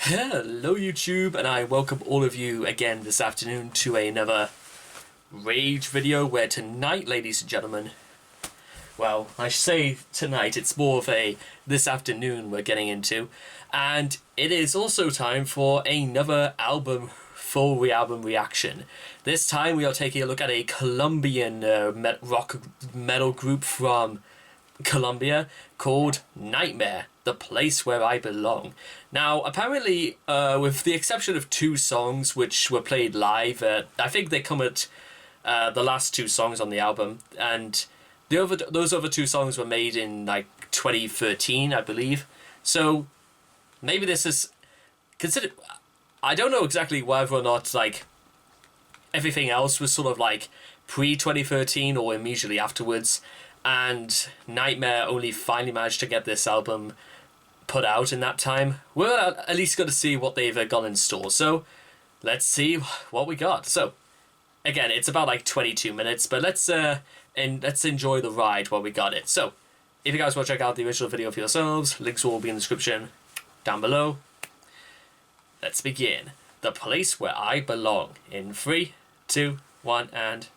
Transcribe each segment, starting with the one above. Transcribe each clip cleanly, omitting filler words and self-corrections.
Hello YouTube, and I welcome all of you again this afternoon to another Rage video, where tonight, ladies and gentlemen, well, I say tonight, it's more of a this afternoon we're getting into, and it is also time for another full album reaction. This time we are taking a look at a Colombian rock metal group from Colombia called Nightmare, the Place Where I Belong. Now, apparently, with the exception of two songs which were played live, I think they come at the last two songs on the album, and those other two songs were made in like 2013, I believe. So maybe this is considered. I don't know exactly whether or not like everything else was sort of like pre-2013 or immediately afterwards, and Nightmare only finally managed to get this album put out in that time. We're at least going to see what they've got in store, so let's see what we got. So again, it's about like 22 minutes, but let's enjoy the ride while we got it. So if you guys want to check out the original video for yourselves, links will be in the description down below. Let's begin. The Place Where I Belong in 3, 2, 1, and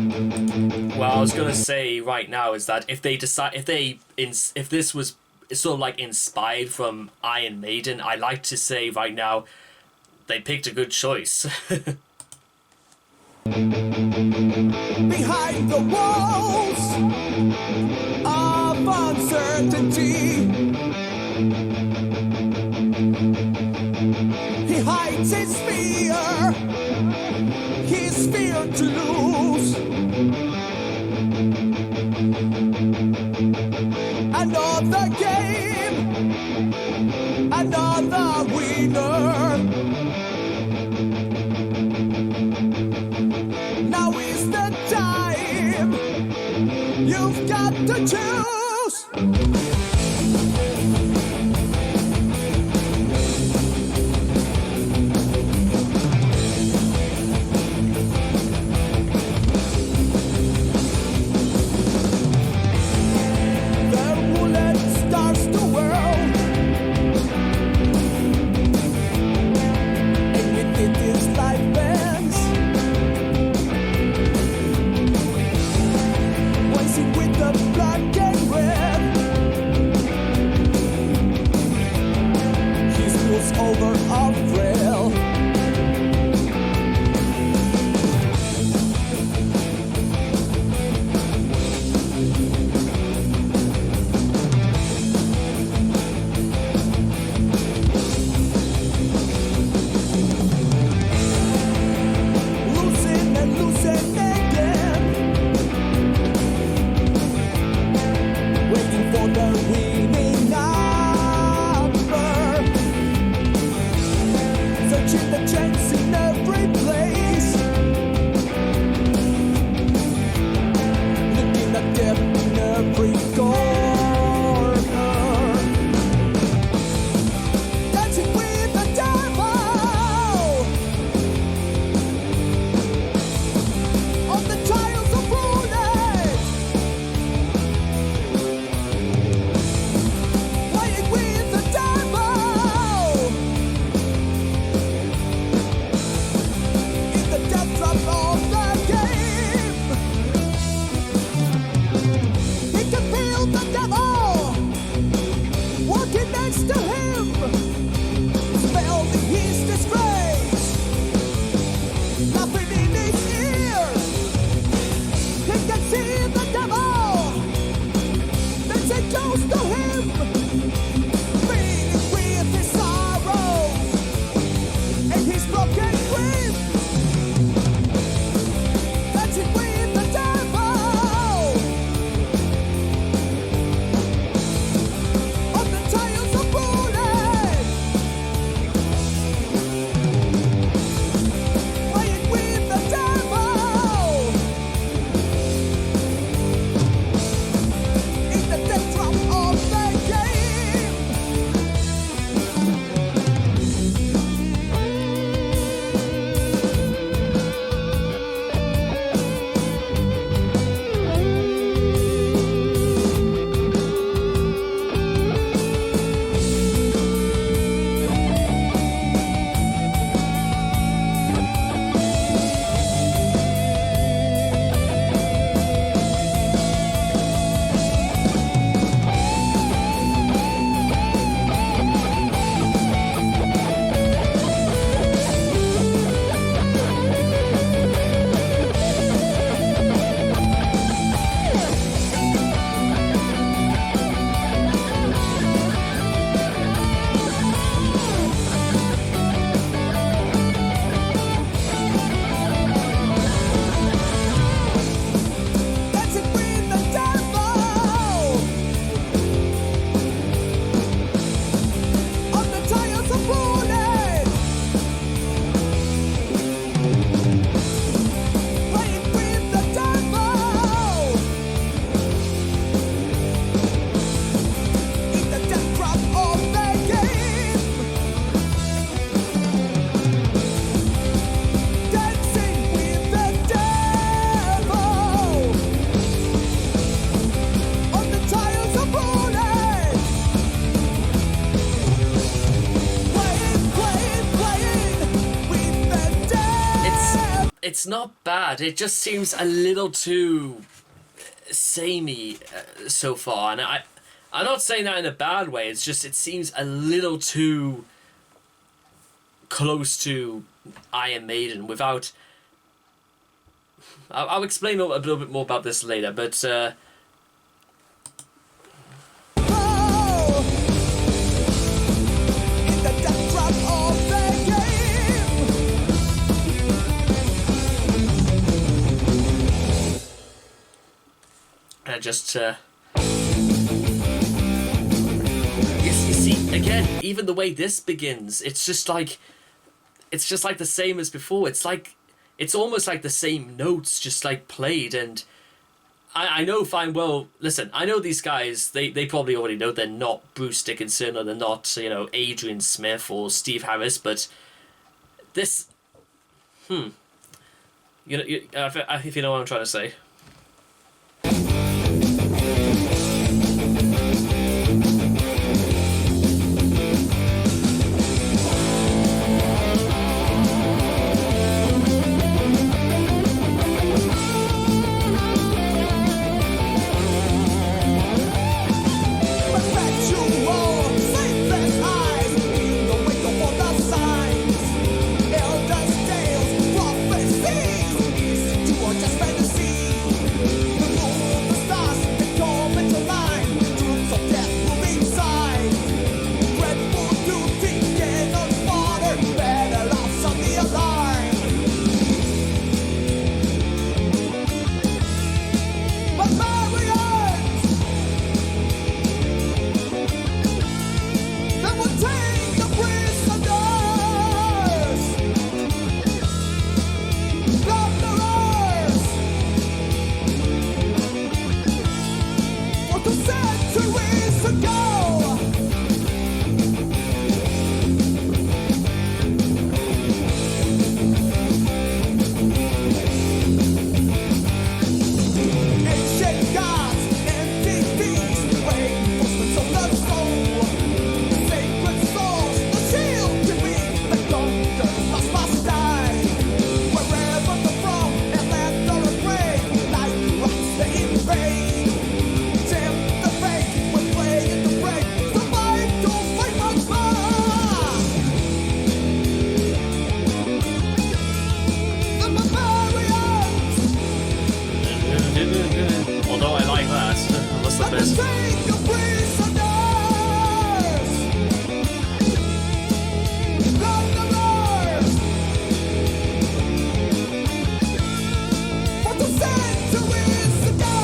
Well, I was gonna say right now is that if they decide if this was sort of like inspired from Iron Maiden, I like to say right now they picked a good choice. Behind the walls of uncertainty, he hides his fear to lose. Another game, another winner. Now is the time, you've got to choose. The roulette starts to whirl, and with it is life bends. With the black and red. it's not bad. It just seems a little too samey so far, and I'm not saying that in a bad way. It's just it seems a little too close to Iron Maiden without. I'll explain a little bit more about this later, but. Oh, in the death trap of the game. Just you see again, even the way this begins, it's just like the same as before. It's almost like the same notes just like played, and I know fine well, listen, I know these guys, they probably already know they're not Bruce Dickinson, or they're not, Adrian Smith or Steve Harris, but this if you know what I'm trying to say. Perpetual, sleepless eyes, in the wake of all the signs. Elders' tales, prophecies, easy to or just fantasy. Remove the stars, the tormented line, troops of death moving side. Dreadful duty, cannot father, better off sound the alarm. Barbarians, that will take the prisoners, plunderers, for 2 centuries ago. Ancient gods and deities, reinforcements of the soul. Sacred souls, the shield to be, the conquered must die. Wherever the from, and land or a grave, like rocks they invade. Tempt the fate, when play in the break, survive to fight once more. The barbarians, Although I like that, I must let admit. us take the prisoners, plunderers, for 2 centuries ago.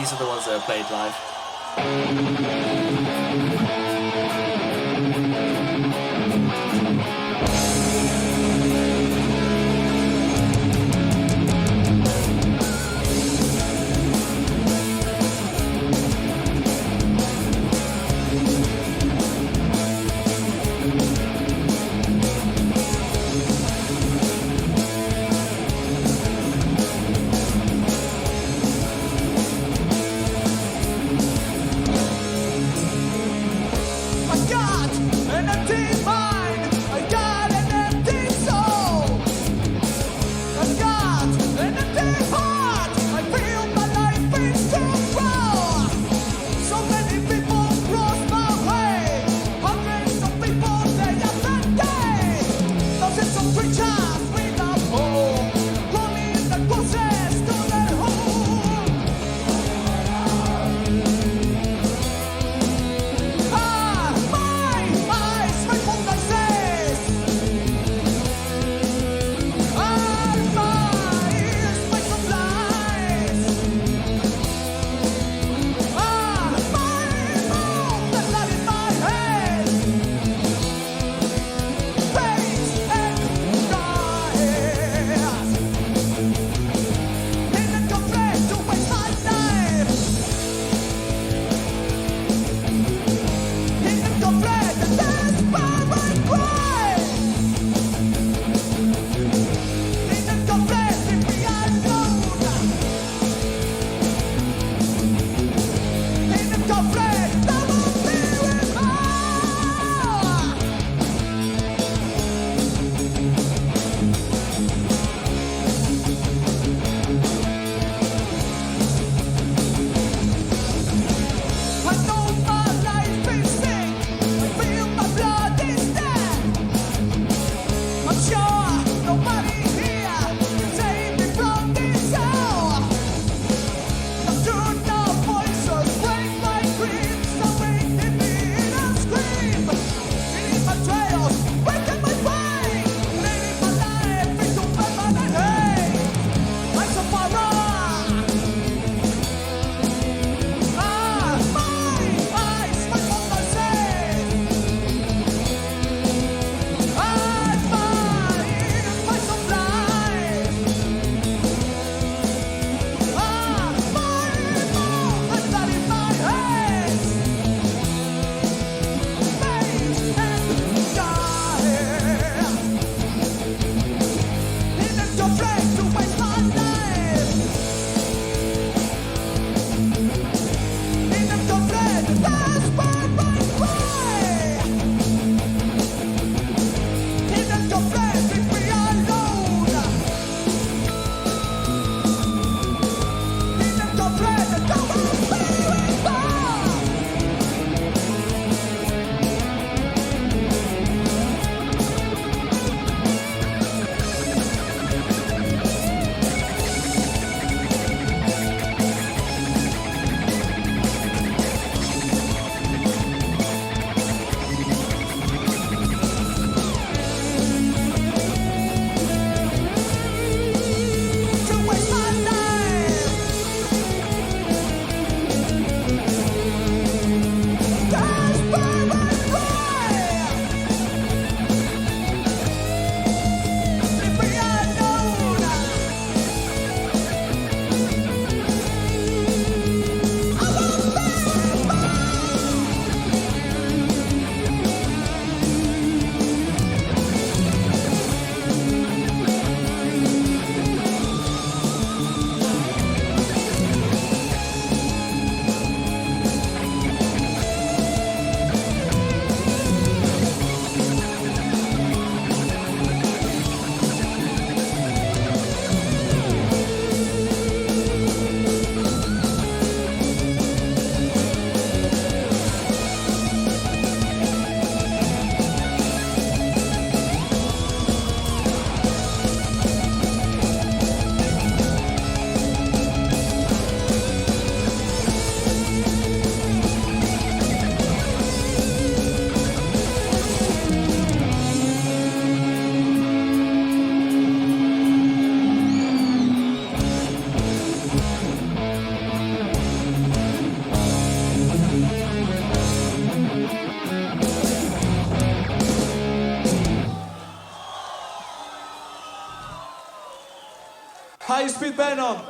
These are the ones that are played live. High-Speed Venom.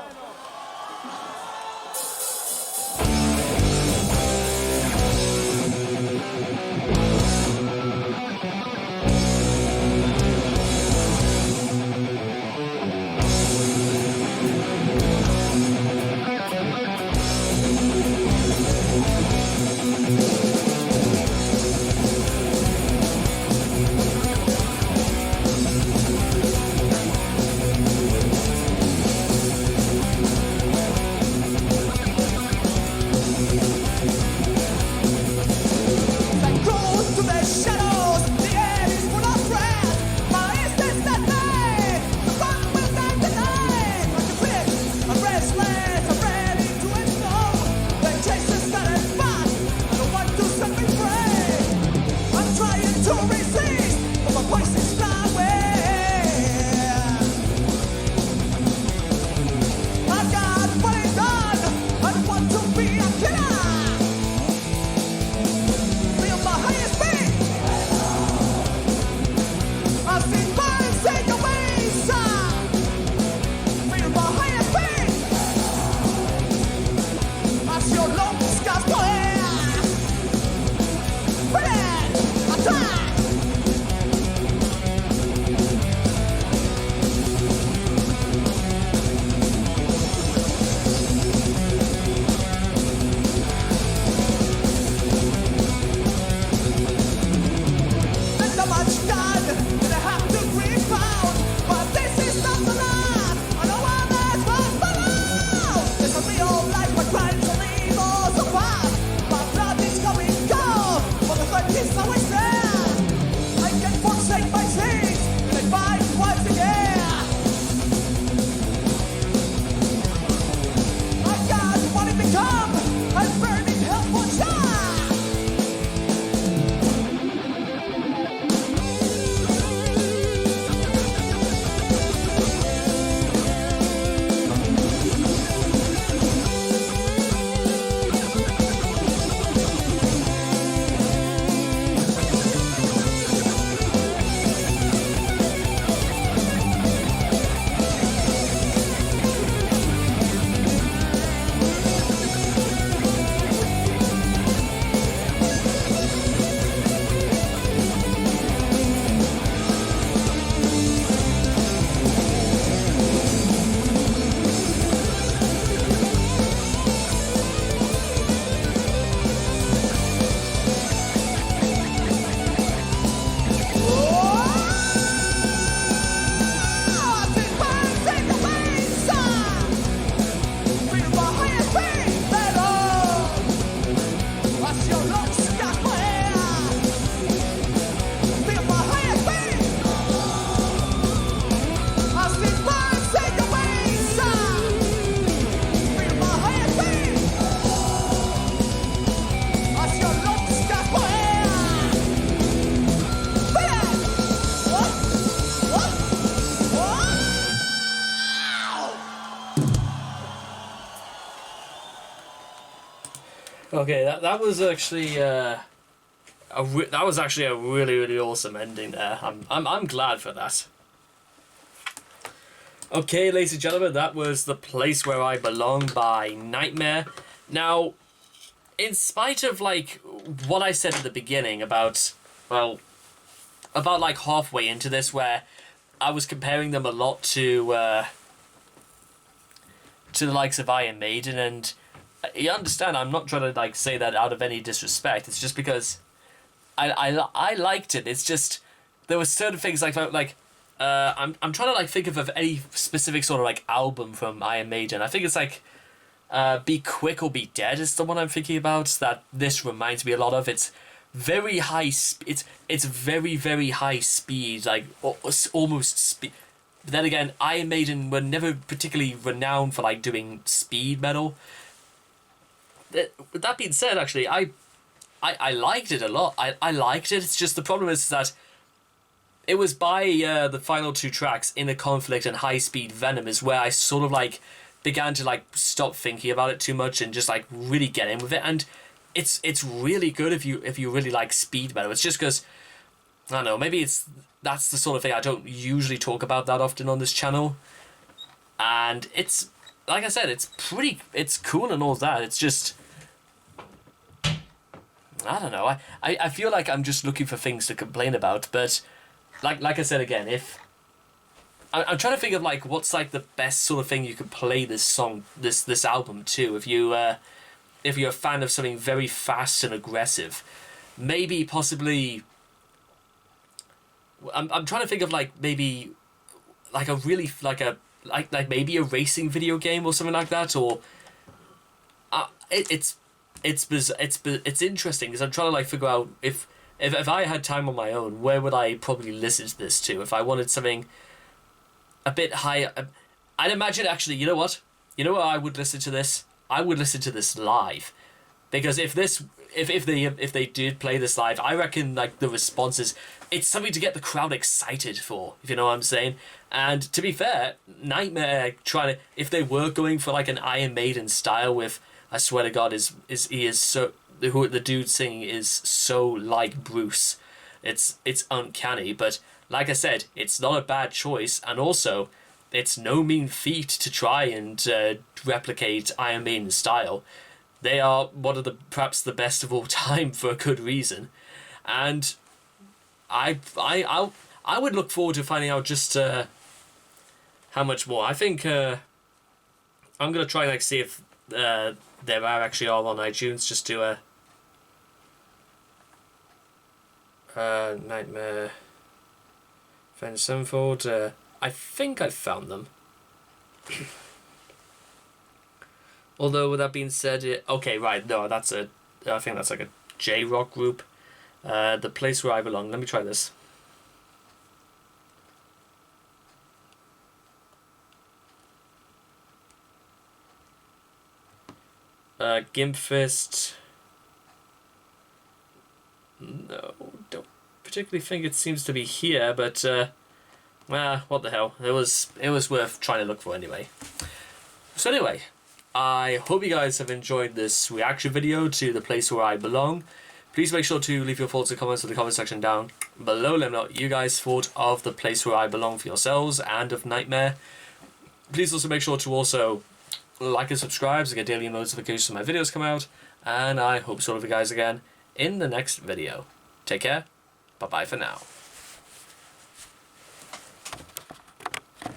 Okay, that was actually that was actually a really awesome ending there. I'm glad for that. Okay, ladies and gentlemen, that was The Place Where I Belong by Nightmare. Now, in spite of like what I said at the beginning about like halfway into this where I was comparing them a lot to the likes of Iron Maiden, and you understand I'm not trying to like say that out of any disrespect. It's just because I liked it. It's just there were certain things like I'm trying to like think of any specific sort of like album from Iron Maiden. I think it's like Be Quick or Be Dead is the one I'm thinking about that this reminds me a lot of. It's very high it's very high speed, like almost speed. But then again, Iron Maiden were never particularly renowned for like doing speed metal. With that being said, actually, I liked it a lot. I liked it. It's just the problem is that it was by the final two tracks, Inner Conflict and High Speed Venom, is where I sort of like began to like stop thinking about it too much and just like really get in with it. And it's really good if you really like speed metal. It's just because I don't know, maybe that's the sort of thing I don't usually talk about that often on this channel. and it's, like I said, it's cool and all that. It's just, I don't know. I feel like I'm just looking for things to complain about, but like I said again, if I'm trying to think of like what's like the best sort of thing you could play this song, this album to, if you're a fan of something very fast and aggressive, maybe possibly. I'm trying to think of like maybe like a really like maybe a racing video game or something like that, or it's interesting because I'm trying to like figure out if I had time on my own, where would I probably listen to this to if I wanted something a bit higher. I'd imagine actually, you know what I would listen to this? I would listen to this live, because if they did play this live, I reckon like the responses, it's something to get the crowd excited for, if you know what I'm saying. And to be fair, Nightmare if they were going for like an Iron Maiden style with, I swear to God, he is so, the dude singing is so like Bruce. It's uncanny, but like I said, it's not a bad choice, and also it's no mean feat to try and replicate Iron Maiden style. They are one of perhaps the best of all time for a good reason, and I would look forward to finding out just how much more. I think I'm gonna try and like see if they are actually all on iTunes, just to Nightmare Avenged Sevenfold. I think I found them. Although with that being said, okay, right, no, I think that's like a J-rock group. The Place Where I Belong. Let me try this. Gimpfist. No, don't particularly think it seems to be here, but what the hell? It was worth trying to look for anyway. So anyway, I hope you guys have enjoyed this reaction video to The Place Where I Belong. Please make sure to leave your thoughts and comments in the comment section down below. Let me know what you guys thought of The Place Where I Belong for yourselves and of Nightmare. Please also make sure to also like and subscribe to get daily notifications when my videos come out. And I hope to see all of you guys again in the next video. Take care. Bye-bye for now.